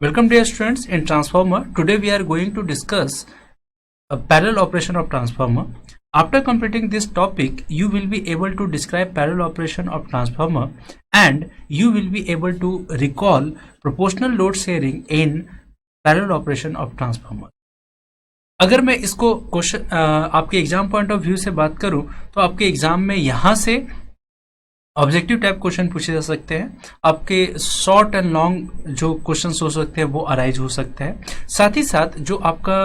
Welcome dear students in transformer. Today we are going to discuss a parallel operation of transformer. After completing this topic, you will be able to describe parallel operation of transformer and you will be able to recall proportional load sharing in parallel operation of transformer. अगर मैं इसको question आपके exam point of view से बात करूं तो आपके exam में यहाँ से ऑब्जेक्टिव टाइप क्वेश्चन पूछे जा सकते हैं, आपके शॉर्ट एंड लॉन्ग जो क्वेश्चंस हो सकते हैं वो अराइज हो सकते हैं। साथ ही साथ जो आपका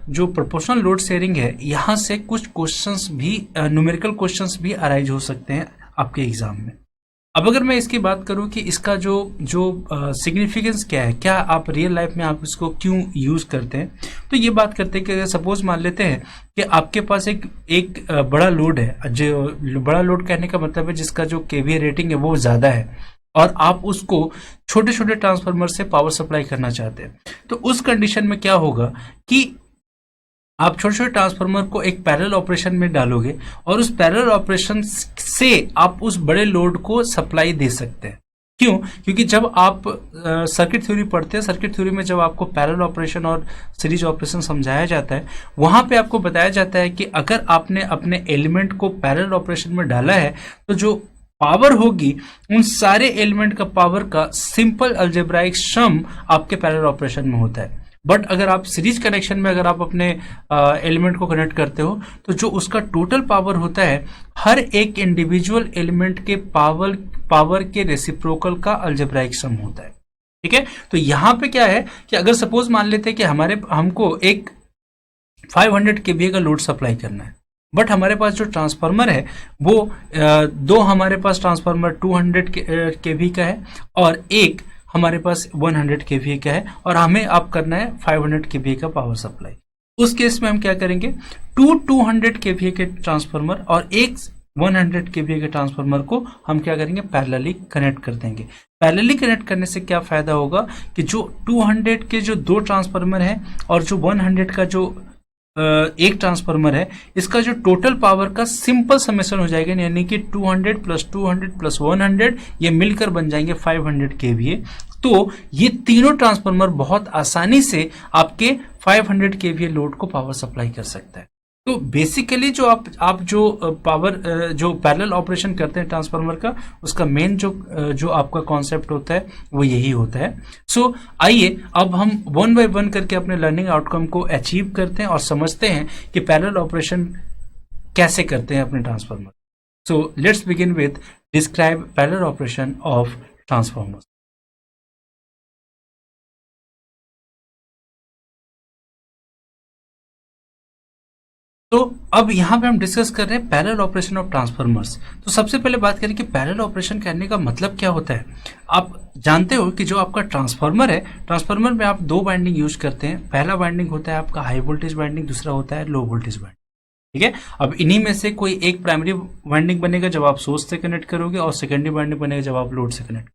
जो प्रोपोर्शनल लोड शेयरिंग है यहाँ से कुछ क्वेश्चंस भी न्यूमेरिकल क्वेश्चंस भी अराइज हो सकते हैं आपके एग्जाम में। अब अगर मैं इसकी बात करूं कि इसका जो सिग्निफिकेंस क्या है, क्या आप रियल लाइफ में आप इसको क्यों यूज करते हैं, तो ये बात करते हैं कि अगर सपोज मान लेते हैं कि आपके पास एक बड़ा लोड है। जो बड़ा लोड कहने का मतलब है जिसका जो केवीए रेटिंग है वो ज़्यादा है और आप उसको छोटे छोटे ट्रांसफार्मर से पावर सप्लाई करना चाहते हैं। तो उस कंडीशन में क्या होगा कि आप छोटे छोटे ट्रांसफार्मर को एक पैरेलल ऑपरेशन में डालोगे और उस पैरेलल ऑपरेशन से आप उस बड़े लोड को सप्लाई दे सकते हैं। क्यों? क्योंकि जब आप सर्किट थ्योरी पढ़ते हैं, सर्किट थ्योरी में जब आपको पैरेलल ऑपरेशन और सीरीज ऑपरेशन समझाया जाता है, वहां पे आपको बताया जाता है कि अगर आपने अपने एलिमेंट को पैरेलल ऑपरेशन में डाला है तो जो पावर होगी उन सारे एलिमेंट का पावर का सिंपल अलजेब्राइक सम आपके पैरेलल ऑपरेशन में होता है। बट अगर आप सीरीज कनेक्शन में अगर आप अपने एलिमेंट को कनेक्ट करते हो तो जो उसका टोटल पावर होता है हर एक इंडिविजुअल एलिमेंट के पावर के रेसिप्रोकल का अलजेब्राइक सम होता है। ठीक है, तो यहाँ पे क्या है कि अगर सपोज मान लेते हैं कि हमको एक 500 केवीए का लोड सप्लाई करना है, बट हमारे पास जो ट्रांसफार्मर है वो दो हमारे पास ट्रांसफार्मर 200 केवी का है और एक हमारे पास 100 केवीए का है और हमें अब करना है 500 केवीए का पावर सप्लाई। उस केस में हम क्या करेंगे, 200 केवीए के ट्रांसफार्मर और एक 100 केवीए के ट्रांसफार्मर को हम क्या करेंगे, पैरेलली कनेक्ट कर देंगे। पैरेलली कनेक्ट करने से क्या फायदा होगा कि जो 200 के जो दो ट्रांसफार्मर है और जो 100 का जो एक ट्रांसफार्मर है, इसका जो टोटल पावर का सिंपल समेशन हो जाएगा, यानी कि 200 प्लस 200 प्लस 100 ये मिलकर बन जाएंगे 500 केवीए। तो ये तीनों ट्रांसफार्मर बहुत आसानी से आपके 500 केवीए लोड को पावर सप्लाई कर सकता है। तो बेसिकली जो आप जो पावर जो पैरेलल ऑपरेशन करते हैं ट्रांसफार्मर का, उसका मेन जो आपका कॉन्सेप्ट होता है वो यही होता है। सो आइए अब हम वन बाय वन करके अपने लर्निंग आउटकम को अचीव करते हैं और समझते हैं कि पैरेलल ऑपरेशन कैसे करते हैं अपने transformer. So let's begin with describe parallel operation of transformer. तो अब यहाँ पे हम डिस्कस कर रहे हैं पैरेलल ऑपरेशन ऑफ ट्रांसफार्मर्स। तो सबसे पहले बात करें कि पैरेलल ऑपरेशन करने का मतलब क्या होता है। आप जानते हो कि जो आपका ट्रांसफार्मर है, ट्रांसफार्मर में आप दो वाइंडिंग यूज करते हैं। पहला वाइंडिंग होता है आपका हाई वोल्टेज वाइंडिंग, दूसरा होता है लो वोल्टेज वाइंडिंग। ठीक है, अब इन्हीं में से कोई एक प्राइमरी वाइंडिंग बनेगा जब आप सोर्स से कनेक्ट करोगे और सेकेंडरी वाइंडिंग बनेगा जब आप लोड से कनेक्ट।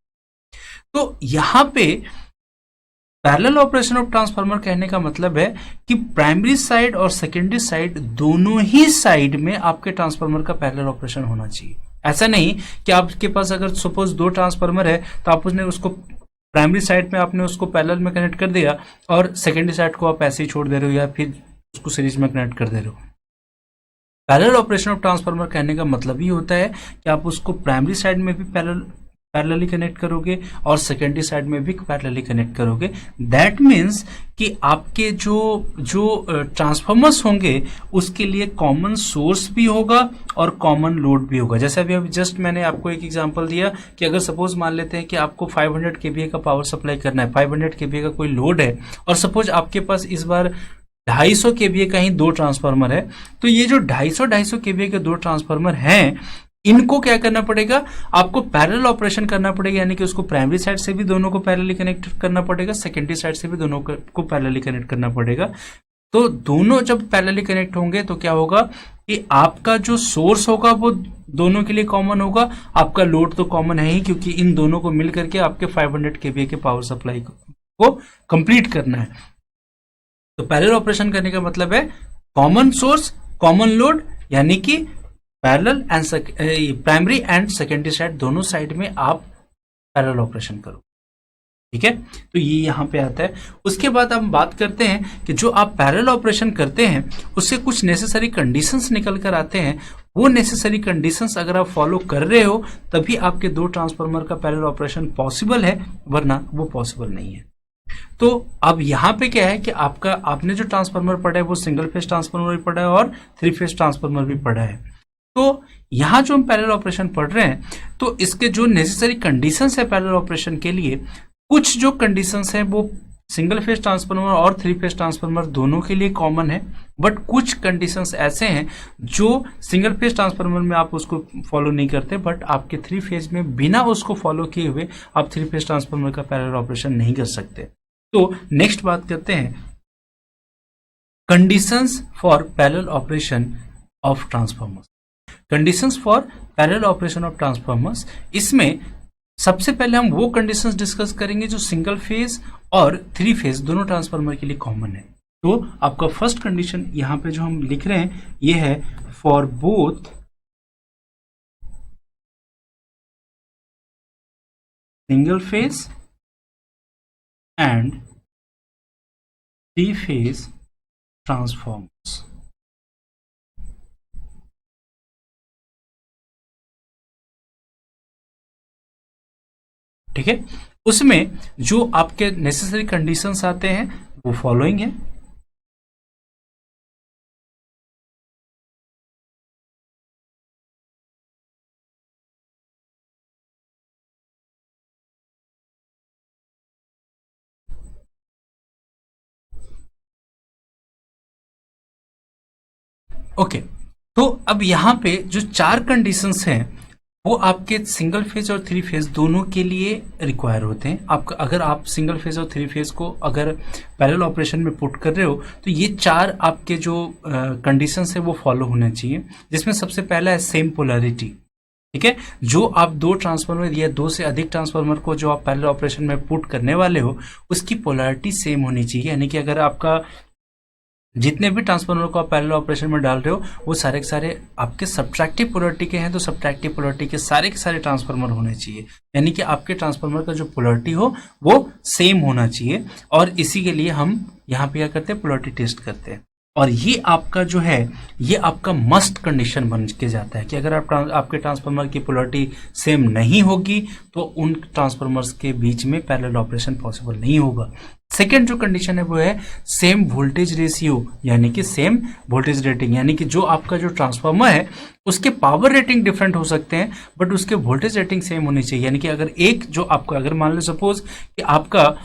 तो यहाँ पे पैरेलल ऑपरेशन ऑफ ट्रांसफार्मर कहने का मतलब है कि प्राइमरी साइड और सेकेंडरी साइड दोनों ही साइड में आपके ट्रांसफार्मर का पैरेलल ऑपरेशन होना चाहिए। ऐसा नहीं कि आपके पास अगर सपोज दो ट्रांसफार्मर है तो आप उसने उसको प्राइमरी साइड में आपने उसको पैरेलल में कनेक्ट कर दिया और सेकेंडरी साइड को आप ऐसे ही छोड़ दे रहे हो या फिर उसको सीरीज में कनेक्ट कर दे रहे हो। पैरेलल ऑपरेशन ऑफ ट्रांसफार्मर कहने का मतलब ही होता है कि आप उसको प्राइमरी साइड में भी पैरेलली कनेक्ट करोगे और सेकेंडरी साइड में भी पैरेलली कनेक्ट करोगे। दैट मीन्स कि आपके जो ट्रांसफार्मर्स होंगे उसके लिए कॉमन सोर्स भी होगा और कॉमन लोड भी होगा। जैसे अभी जस्ट मैंने आपको एक एग्जांपल दिया कि अगर सपोज मान लेते हैं कि आपको 500 केवीए का पावर सप्लाई करना है, 500 केवीए का कोई लोड है और सपोज आपके पास इस बार 250 केवीए का ही दो ट्रांसफार्मर है। तो ये जो 250 केवीए के दो ट्रांसफार्मर हैं, इनको क्या करना पड़ेगा, आपको पैरेलल ऑपरेशन करना पड़ेगा, यानी कि उसको प्राइमरी साइड से भी दोनों को पैरेलली कनेक्ट करना पड़ेगा, सेकेंडरी साइड से भी दोनों को पैरेलली कनेक्ट करना पड़ेगा। तो दोनों जब पैरेलली कनेक्ट होंगे तो क्या होगा कि आपका जो सोर्स होगा वो दोनों के लिए कॉमन होगा, आपका लोड तो कॉमन है ही क्योंकि इन दोनों को मिल करके आपके 500 केवीए के पावर सप्लाई को कंप्लीट करना है। तो पैरेलल ऑपरेशन करने का मतलब है कॉमन सोर्स कॉमन लोड, यानी कि parallel and primary and secondary side दोनों साइड में आप पैरेलल ऑपरेशन करो। ठीक है, तो ये यहाँ पे आता है। उसके बाद हम बात करते हैं कि जो आप पैरेलल ऑपरेशन करते हैं उससे कुछ नेसेसरी कंडीशंस निकल कर आते हैं। वो नेसेसरी कंडीशंस अगर आप फॉलो कर रहे हो तभी आपके दो ट्रांसफार्मर का पैरेलल ऑपरेशन पॉसिबल है, वरना वो पॉसिबल नहीं है। तो अब यहाँ पे क्या है कि आपने जो ट्रांसफार्मर पढ़ा है वो सिंगल फेज ट्रांसफार्मर भी पढ़ा है और 3 फेज ट्रांसफार्मर भी पढ़ा है। तो यहाँ जो हम पैरेलल ऑपरेशन पढ़ रहे हैं तो इसके जो नेसेसरी कंडीशंस है पैरेलल ऑपरेशन के लिए, कुछ जो कंडीशंस है वो सिंगल फेज ट्रांसफार्मर और 3 फेज ट्रांसफार्मर दोनों के लिए कॉमन है, बट कुछ कंडीशंस ऐसे हैं जो सिंगल फेज ट्रांसफार्मर में आप उसको फॉलो नहीं करते, बट आपके 3 फेज में बिना उसको फॉलो किए हुए आप 3 फेज ट्रांसफार्मर का पैरेलल ऑपरेशन नहीं कर सकते। तो नेक्स्ट बात करते हैं conditions for parallel operation of transformers. Conditions for parallel operation of transformers, इसमें सबसे पहले हम वो कंडीशंस डिस्कस करेंगे जो सिंगल फेज और 3 फेज दोनों ट्रांसफार्मर के लिए कॉमन है। तो आपका फर्स्ट कंडीशन यहाँ पे जो हम लिख रहे हैं ये है for both single phase and 3 phase transformers. ठीक है, उसमें जो आपके नेसेसरी कंडीशंस आते हैं वो फॉलोइंग है। ओके, तो अब यहाँ पे जो 4 कंडीशंस हैं वो आपके सिंगल फेज और 3 फेज दोनों के लिए रिक्वायर होते हैं। आपका अगर आप सिंगल फेज और 3 फेज को अगर पैरेलल ऑपरेशन में पुट कर रहे हो तो ये 4 आपके जो कंडीशंस है वो फॉलो होने चाहिए, जिसमें सबसे पहला है सेम पोलैरिटी। ठीक है, जो आप दो ट्रांसफार्मर या 2 से अधिक ट्रांसफार्मर को जो आप पैरेलल ऑपरेशन में पुट करने वाले हो उसकी पोलैरिटी सेम होनी चाहिए। यानी कि अगर आपका जितने भी ट्रांसफार्मर को आप पैरेलल ऑपरेशन में डाल रहे हो वो सारे के सारे आपके सब्ट्रैक्टिव पोलैरिटी के हैं, तो सब्ट्रैक्टिव पोलैरिटी के सारे ट्रांसफार्मर होने चाहिए। यानी कि आपके ट्रांसफार्मर का जो पोलैरिटी हो वो सेम होना चाहिए, और इसी के लिए हम यहाँ पे क्या करते हैं, पोलैरिटी टेस्ट करते हैं। और ये आपका जो है ये आपका मस्ट कंडीशन बन के जाता है कि अगर आपके ट्रांसफार्मर की पोलैरिटी सेम नहीं होगी तो उन ट्रांसफार्मर्स के बीच में पैरेलल ऑपरेशन पॉसिबल नहीं होगा। सेकेंड जो कंडीशन है वो है सेम वोल्टेज रेशियो, यानी कि सेम वोल्टेज रेटिंग। यानी कि जो आपका जो ट्रांसफार्मर है उसके पावर रेटिंग डिफरेंट हो सकते हैं बट उसके वोल्टेज रेटिंग सेम होनी चाहिए। यानी कि अगर एक जो आपका, अगर मान लो सपोज कि आपका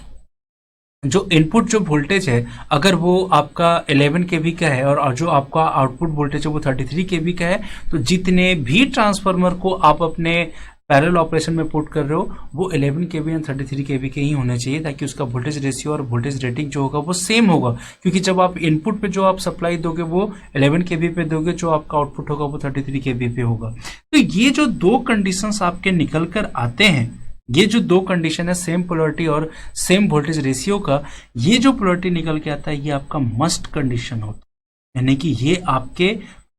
जो इनपुट जो वोल्टेज है अगर वो आपका 11 kV का है और जो आपका आउटपुट वोल्टेज है वो 33 kV का है, तो जितने भी ट्रांसफार्मर को आप अपने पैरेलल ऑपरेशन में पुट कर रहे हो वो 11 kV एंड 33 kV के ही होने चाहिए, ताकि उसका वोल्टेज रेशियो और वोल्टेज रेटिंग जो होगा वो सेम होगा। क्योंकि जब आप इनपुट पे जो आप सप्लाई दोगे वो 11 kV पे दोगे, जो आपका आउटपुट होगा वो 33 kV पे होगा। तो ये जो दो कंडीशंस आपके निकल कर आते हैं, ये जो दो कंडीशन है सेम पोलैरिटी और सेम वोल्टेज रेशियो का, ये जो पोलैरिटी निकल के आता है ये आपका मस्ट कंडीशन होता है। यानी कि ये आपके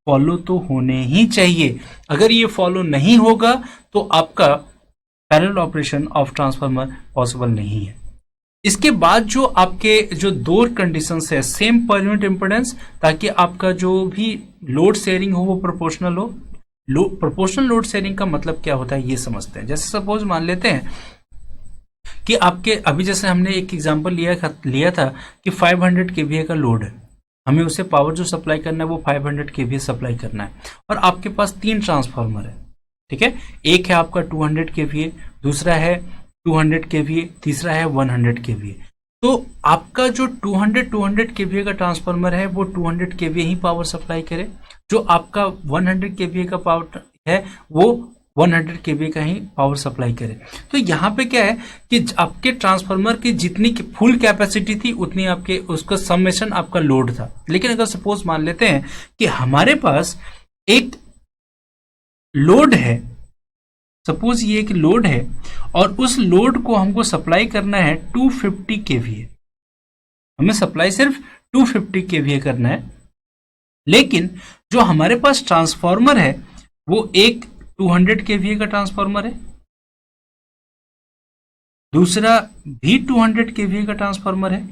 फॉलो तो होने ही चाहिए। अगर ये फॉलो नहीं होगा तो आपका parallel operation of transformer possible नहीं है। इसके बाद जो आपके जो दो कंडीशंस है सेम पर यूनिट इंपोर्टेंस, ताकि आपका जो भी लोड शेयरिंग हो वो प्रोपोर्शनल हो। प्रोपोर्शनल लोड शेयरिंग का मतलब क्या होता है ये समझते हैं। जैसे सपोज मान लेते हैं कि आपके अभी जैसे हमने एक एग्जांपल लिया था कि 500 kVA का लोड है, हमें उसे पावर जो सप्लाई करना है वो 500 kVA सप्लाई करना है, और आपके पास 3 ट्रांसफार्मर है। ठीक है, एक है आपका 200 kVA, दूसरा है 200 kVA, तीसरा है 100 kVA। तो आपका जो 200 kVA का ट्रांसफार्मर है वो 200 kVA ही पावर सप्लाई करे, जो आपका 100 kVA का पावर है वो 100 kVA का ही पावर सप्लाई करे। तो यहाँ पे क्या है कि आपके ट्रांसफार्मर की जितनी फुल कैपेसिटी थी उतनी आपके उसका समेशन आपका लोड था। लेकिन अगर सपोज मान लेते हैं कि हमारे पास एक लोड है, सपोज ये एक लोड है और उस लोड को हमको सप्लाई करना है 250 kVA, हमें सप्लाई सिर्फ 250 kVA करना है, लेकिन जो हमारे पास ट्रांसफार्मर है वो एक 200 kVA का ट्रांसफार्मर है दूसरा भी 200 केवीए का ट्रांसफार्मर है,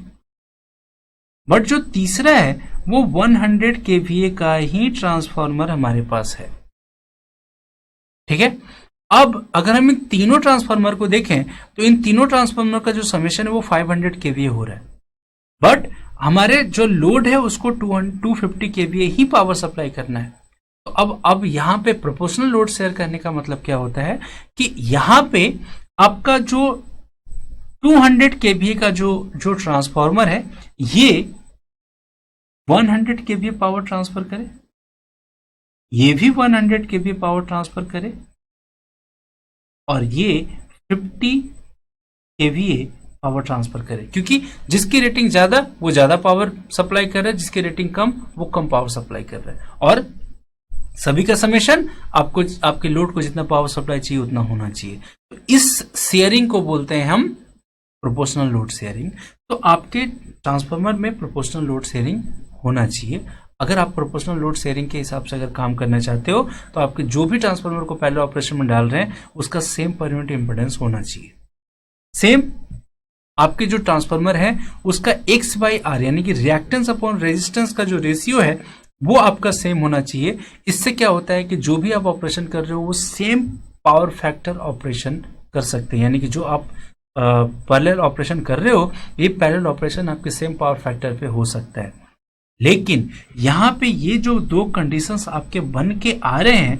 बट जो तीसरा है वो 100 केवीए का ही ट्रांसफार्मर हमारे पास है। ठीक है, अब अगर हम इन तीनों ट्रांसफार्मर को देखें तो इन तीनों ट्रांसफार्मर का जो समेशन है वो 500 केवीए हो रहा है, बट हमारे जो लोड है उसको 250 केवीए ही पावर सप्लाई करना है। तो अब यहां पे प्रोपोर्शनल लोड शेयर करने का मतलब क्या होता है कि यहां पे आपका जो 200 केवीए का जो ट्रांसफार्मर है ये 100 केवीए पावर ट्रांसफर करे, ये भी 100 केवीए पावर ट्रांसफर करे, और ये 50 केवीए पावर ट्रांसफर करे, क्योंकि जिसकी रेटिंग ज्यादा वो ज्यादा पावर सप्लाई कर रहा है, जिसकी रेटिंग कम वो कम पावर सप्लाई कर रहा है, और सभी का समेशन आपको आपके लोड को जितना पावर सप्लाई चाहिए उतना होना चाहिए। तो इस शेयरिंग को बोलते हैं हम प्रोपोर्शनल लोड शेयरिंग। तो आपके ट्रांसफार्मर में प्रोपोर्शनल लोड शेयरिंग होना चाहिए। अगर आप प्रोपोर्शनल लोड शेयरिंग के हिसाब से अगर काम करना चाहते हो तो आपके जो भी ट्रांसफार्मर को पहले ऑपरेशन में डाल रहे हैं उसका सेम पर यूनिट इंपेडेंस होना चाहिए। सेम आपके जो ट्रांसफार्मर है उसका X/R यानी कि रिएक्टेंस अपॉन रेजिस्टेंस का जो रेशियो है वो आपका सेम होना चाहिए। इससे क्या होता है कि जो भी आप ऑपरेशन कर रहे हो वो सेम पावर फैक्टर ऑपरेशन कर सकते हैं, यानी कि जो आप पैरेलल ऑपरेशन कर रहे हो ये पैरेलल ऑपरेशन आपके सेम पावर फैक्टर पे हो सकता है। लेकिन यहां पे ये जो दो कंडीशंस आपके बन के आ रहे हैं,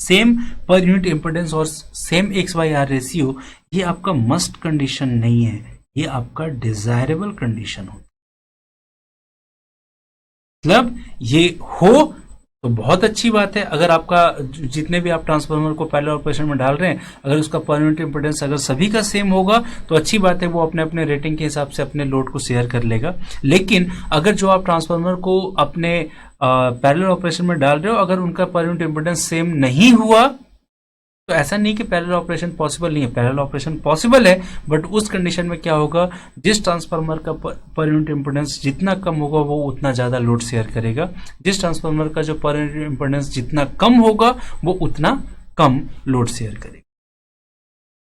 सेम पर यूनिट इंपेडेंस और सेम X/R रेशियो, ये आपका मस्ट कंडीशन नहीं है, ये आपका डिजायरेबल कंडीशन हो। मतलब ये हो तो बहुत अच्छी बात है। अगर आपका जितने भी आप ट्रांसफार्मर को पहले ऑपरेशन में डाल रहे हैं अगर उसका पर यूनिट इंपेडेंस अगर सभी का सेम होगा तो अच्छी बात है, वो अपने अपने रेटिंग के हिसाब से अपने लोड को शेयर कर लेगा। लेकिन अगर जो आप ट्रांसफार्मर को अपने पैरेलल ऑपरेशन में डाल रहे हो अगर उनका पर यूनिट इंपेडेंस सेम नहीं हुआ तो ऐसा नहीं कि पैरेलल ऑपरेशन पॉसिबल नहीं है, पैरेलल ऑपरेशन पॉसिबल है, बट उस कंडीशन में क्या होगा, जिस ट्रांसफार्मर का पर यूनिट इंपेडेंस जितना कम होगा वो उतना ज्यादा लोड शेयर करेगा, जिस ट्रांसफार्मर का जो पर यूनिट इंपेडेंस जितना कम होगा वो उतना कम लोड शेयर करेगा।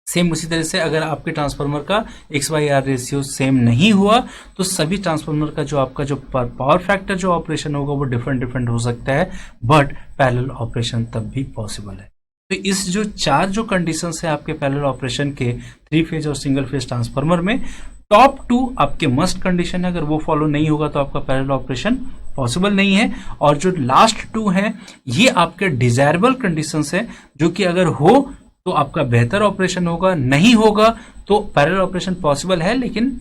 सेम उसी तरह से अगर आपके ट्रांसफार्मर का X/R रेशियो सेम नहीं हुआ तो सभी ट्रांसफार्मर का जो आपका जो पावर फैक्टर जो ऑपरेशन होगा वो डिफरेंट हो सकता है, बट पैरेलल ऑपरेशन तब भी पॉसिबल है। तो इस जो चार जो कंडीशंस है आपके पैरेलल ऑपरेशन के 3 फेज और सिंगल फेज ट्रांसफार्मर में, टॉप 2 आपके मस्ट कंडीशन है, अगर वो फॉलो नहीं होगा तो आपका पैरेलल ऑपरेशन पॉसिबल नहीं है, और जो लास्ट 2 हैं ये आपके डिजायरेबल कंडीशंस है जो कि अगर हो तो आपका बेहतर ऑपरेशन होगा, नहीं होगा तो पैरेलल ऑपरेशन पॉसिबल है लेकिन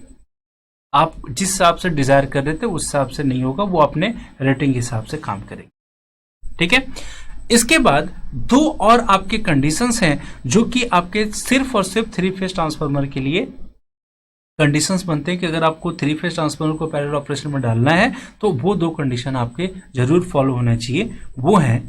आप जिस हिसाब से डिजायर कर रहे थे उस हिसाब से नहीं होगा, वो अपने रेटिंग के हिसाब से काम करेंगे। ठीक है, इसके बाद 2 और आपके कंडीशंस हैं जो कि आपके सिर्फ और सिर्फ 3 फेज ट्रांसफार्मर के लिए कंडीशंस बनते हैं कि अगर आपको 3 फेज ट्रांसफार्मर को पैरेलल ऑपरेशन में डालना है तो वो 2 कंडीशन आपके जरूर फॉलो होना चाहिए। वो है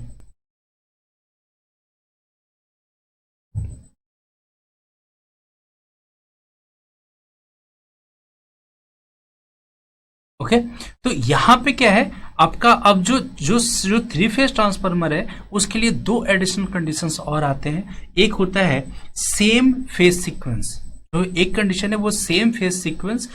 ओके तो यहां पे क्या है आपका, अब जो जो जो 3 फेज ट्रांसफार्मर है उसके लिए 2 एडिशनल कंडीशंस और आते हैं। एक होता है सेम फेज सीक्वेंस, तो एक कंडीशन है वो same phase sequence.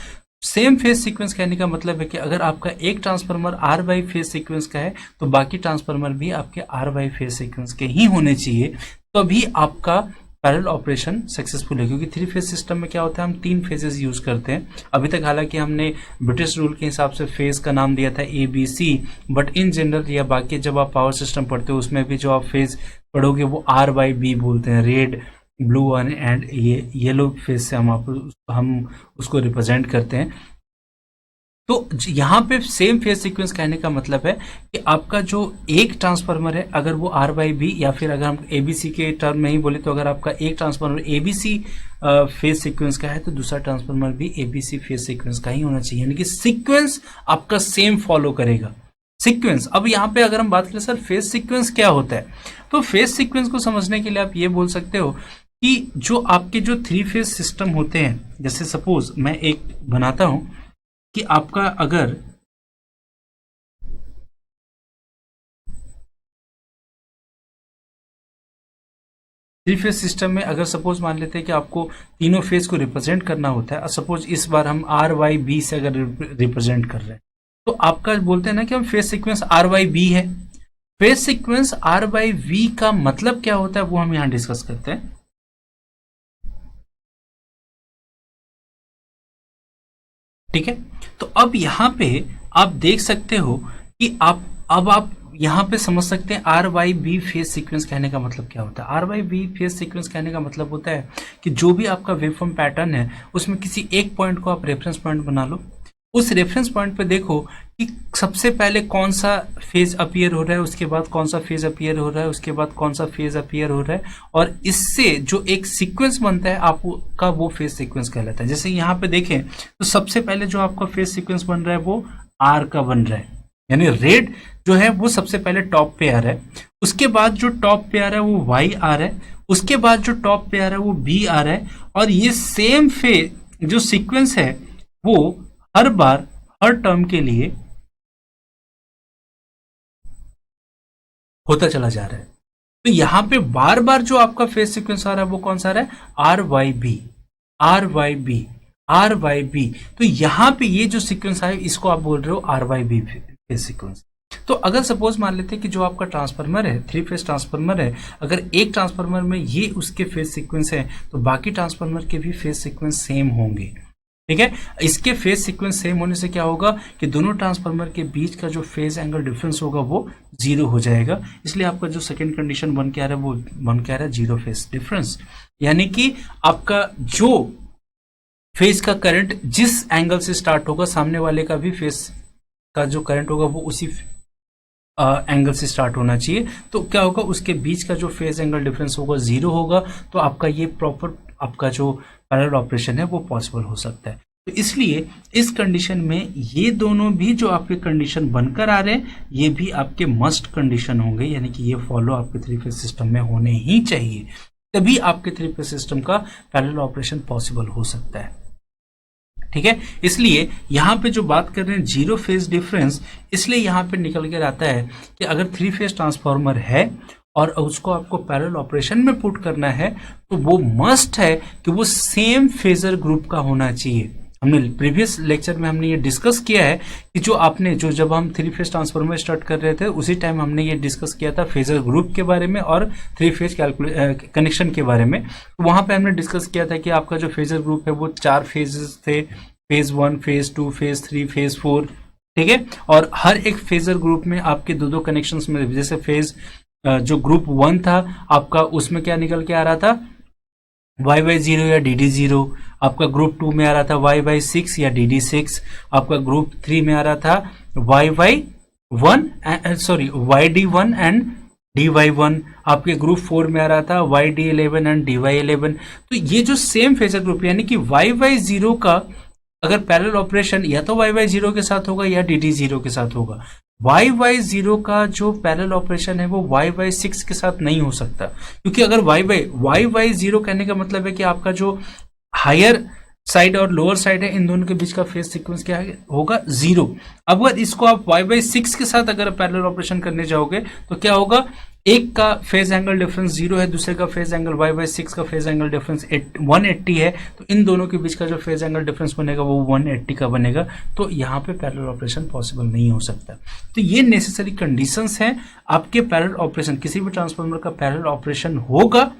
Same phase sequence कहने का मतलब है कि अगर आपका एक ट्रांसफार्मर R/Y फेज सीक्वेंस का है तो बाकी ट्रांसफार्मर भी आपके R/Y फेज सीक्वेंस के ही होने चाहिए, तभी आपका पैरेलल ऑपरेशन सक्सेसफुल है। क्योंकि 3 फेज सिस्टम में क्या होता है, हम 3 फेजेस यूज करते हैं। अभी तक हालांकि हमने ब्रिटिश रूल के हिसाब से फेज का नाम दिया था ABC, बट इन जनरल या बाकी जब आप पावर सिस्टम पढ़ते हो उसमें भी जो आप फेज पढ़ोगे वो R/B बोलते हैं, रेड ब्लू एंड ये येलो फेज से हम उसको रिप्रेजेंट करते हैं। तो यहाँ पे सेम फेज सीक्वेंस कहने का मतलब है कि आपका जो एक ट्रांसफार्मर है अगर वो R/B या फिर अगर हम ABC के टर्म में ही बोले तो अगर आपका एक ट्रांसफार्मर ABC फेज सीक्वेंस का है तो दूसरा ट्रांसफार्मर भी ABC फेज सीक्वेंस का ही होना चाहिए, यानी कि सीक्वेंस आपका सेम फॉलो करेगा। सीक्वेंस, अब यहाँ पे अगर हम बात करें सर फेज सीक्वेंस क्या होता है, तो फेज सीक्वेंस को समझने के लिए आप ये बोल सकते हो कि जो आपके जो 3 फेज सिस्टम होते हैं, जैसे सपोज मैं एक बनाता हूं कि आपका अगर थ्री फेज सिस्टम में अगर सपोज मान लेते हैं कि आपको तीनों फेज को रिप्रेजेंट करना होता है, सपोज इस बार हम आर वाई बी से अगर रिप्रेजेंट कर रहे हैं, तो आपका बोलते हैं ना कि हम phase sequence R Y B है। Phase sequence R by V का मतलब क्या होता है वो हम यहां डिस्कस करते हैं। ठीक है, तो अब यहां पे आप देख सकते हो कि आप यहां पे समझ सकते हैं R Y B phase sequence कहने का मतलब क्या होता है। R Y B phase sequence कहने का मतलब होता है कि जो भी आपका वेवफॉर्म पैटर्न है उसमें किसी एक पॉइंट को आप रेफरेंस पॉइंट बना लो, उस रेफरेंस पॉइंट पे देखो कि सबसे पहले कौन सा फेज अपीयर हो रहा है, उसके बाद कौन सा फेज अपीयर हो रहा है, उसके बाद कौन सा फेज अपीयर हो रहा है, और इससे जो एक सीक्वेंस बनता है आपका वो फेज सीक्वेंस कहलाता है। जैसे यहाँ पे देखें तो सबसे पहले जो आपका फेज सीक्वेंस बन रहा है वो आर का बन रहा है, यानी रेड जो है वो सबसे पहले टॉप पे आ रहा है, उसके बाद जो टॉप पे आ रहा है वो वाई आ रहा है, उसके बाद जो टॉप पे आ रहा है वो बी आ रहा है, और ये सेम फेज जो सीक्वेंस है वो हर बार हर टर्म के लिए होता चला जा रहा है। तो यहां पे बार बार जो आपका फेज सीक्वेंस आ रहा है वो कौन सा आ रहा है, R Y B, R Y B, R Y B. तो यहां पे ये जो सीक्वेंस आए इसको आप बोल रहे हो R Y B phase sequence. तो अगर सपोज मान लेते हैं कि जो आपका ट्रांसफार्मर है, थ्री फेज ट्रांसफार्मर है, अगर एक ट्रांसफार्मर में ये उसके फेज सीक्वेंस है तो बाकी ट्रांसफार्मर के भी फेज सीक्वेंस सेम होंगे। ठीक है, इसके फेज सीक्वेंस सेम होने से क्या होगा कि दोनों ट्रांसफार्मर के बीच का जो फेज एंगल डिफरेंस होगा वो जीरो हो जाएगा, इसलिए आपका जो सेकंड कंडीशन बन के आ रहा है वो बन के आ रहा है जीरो फेज डिफरेंस। यानी कि आपका जो फेज का करंट जिस एंगल से स्टार्ट होगा सामने वाले का भी फेज का जो करंट होगा वो उसी एंगल से स्टार्ट होना चाहिए। तो क्या होगा, उसके बीच का जो फेज एंगल डिफरेंस होगा जीरो होगा, तो आपका ये प्रॉपर आपका जो पैरेलल ऑपरेशन है वो पॉसिबल हो सकता है। तो इसलिए इस कंडीशन में ये दोनों भी जो आपके कंडीशन बनकर आ रहे हैं ये भी आपके मस्ट कंडीशन होंगे, यानी कि ये फॉलो आपके थ्री फेज सिस्टम में होने ही चाहिए, तभी आपके थ्री फेज सिस्टम का पैरेलल ऑपरेशन पॉसिबल हो सकता है। ठीक है, इसलिए यहां पे जो बात कर रहे हैं जीरो फेज डिफरेंस, इसलिए यहां पे निकल कर आता है कि अगर थ्री फेज ट्रांसफार्मर है और उसको आपको पैरेलल ऑपरेशन में पुट करना है तो वो मस्ट है कि वो सेम फेजर ग्रुप का होना चाहिए। हमने प्रीवियस लेक्चर में हमने ये डिस्कस किया है कि जो जब हम थ्री फेज ट्रांसफार्मर स्टार्ट कर रहे थे उसी टाइम हमने ये डिस्कस किया था फेजर ग्रुप के बारे में और थ्री फेज कनेक्शन के बारे में। वहां पे हमने डिस्कस किया था कि आपका जो फेजर ग्रुप है वो 4 फेजेस थे, फेज 1, फेज 2, फेज 3, फेज 4। ठीक है, और हर एक फेजर ग्रुप में आपके दो कनेक्शंस में, जैसे फेज जो ग्रुप 1 था आपका उसमें क्या निकल के आ रहा था, YY0 या DD0। आपका ग्रुप 2 में आ रहा था YY6 या DD6। आपका ग्रुप 3 में आ रहा था YD1 एंड DY1। आपके ग्रुप 4 में आ रहा था YD11 एंड DY11। तो ये जो सेम फेजर ग्रुप यानी कि YY0 का अगर पैरेलल ऑपरेशन या तो YY0 के साथ होगा या DD0 के साथ होगा। YY0 का जो पैरेलल ऑपरेशन है वो YY6 के साथ नहीं हो सकता, क्योंकि अगर YY0 कहने का मतलब है कि आपका जो हायर साइड और लोअर साइड है इन दोनों के बीच का फेज सीक्वेंस क्या होगा, जीरो। अब अगर इसको आप YY6 के साथ अगर पैरेलल ऑपरेशन करने जाओगे तो क्या होगा, एक का फेज एंगल डिफरेंस 0 है, दूसरे का फेज एंगल YY6 का फेज एंगल डिफरेंस 180 है, तो इन दोनों के बीच का जो फेज एंगल डिफरेंस बनेगा वो 180 का बनेगा। तो यहाँ पे पैरेलल ऑपरेशन पॉसिबल नहीं हो सकता। तो ये नेसेसरी कंडीशंस हैं आपके पैरेलल ऑपरेशन, किसी भी ट्रांसफार्मर का पैरेलल ऑपरेशन होगा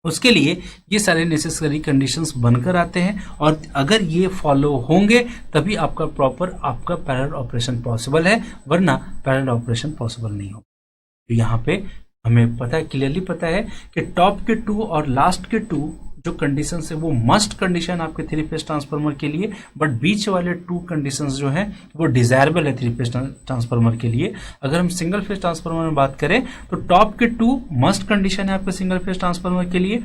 उसके लिए ये सारे नेसेसरी कंडीशंस बनकर आते हैं, और अगर ये फॉलो होंगे तभी आपका प्रॉपर आपका पैरेलल ऑपरेशन पॉसिबल है, वरना पैरेलल ऑपरेशन पॉसिबल नहीं हो। तो यहाँ पे हमें पता है, क्लियरली पता है कि टॉप के 2 और लास्ट के 2 जो कंडीशन है वो मस्ट कंडीशन आपके थ्री फेज ट्रांसफार्मर के लिए, बट बीच वाले 2 कंडीशंस जो हैं वो डिजायरेबल है थ्री फेज ट्रांसफार्मर के लिए। अगर हम सिंगल फेज ट्रांसफार्मर में बात करें तो टॉप के 2 मस्ट कंडीशन है आपके सिंगल फेज ट्रांसफार्मर के लिए,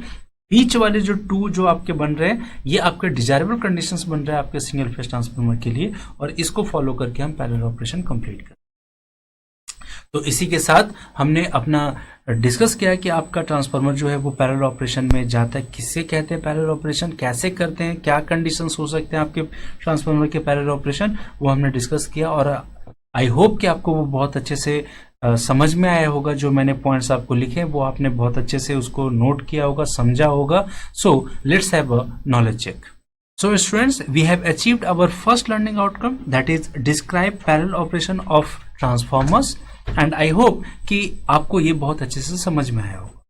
बीच वाले जो 2 जो आपके बन रहे हैं ये आपके डिजायरेबल कंडीशंस बन रहे हैं आपके सिंगल फेज ट्रांसफार्मर के लिए, और इसको फॉलो करके हम पैरेलल ऑपरेशन कंप्लीट करें। तो इसी के साथ हमने अपना डिस्कस किया कि आपका ट्रांसफार्मर जो है वो पैरेलल ऑपरेशन में जाता है, किससे कहते हैं पैरेलल ऑपरेशन, कैसे करते हैं, क्या कंडीशंस हो सकते हैं आपके ट्रांसफार्मर के पैरेलल ऑपरेशन, वो हमने डिस्कस किया। और आई होप कि आपको वो बहुत अच्छे से समझ में आया होगा। जो मैंने पॉइंट्स आपको लिखे हैं वो आपने बहुत अच्छे से उसको नोट किया होगा, समझा होगा। So let's have a knowledge check. So students, we have achieved our first learning outcome, that is describe parallel operation of transformers, and I hope कि आपको ये बहुत अच्छे से समझ में आया होगा।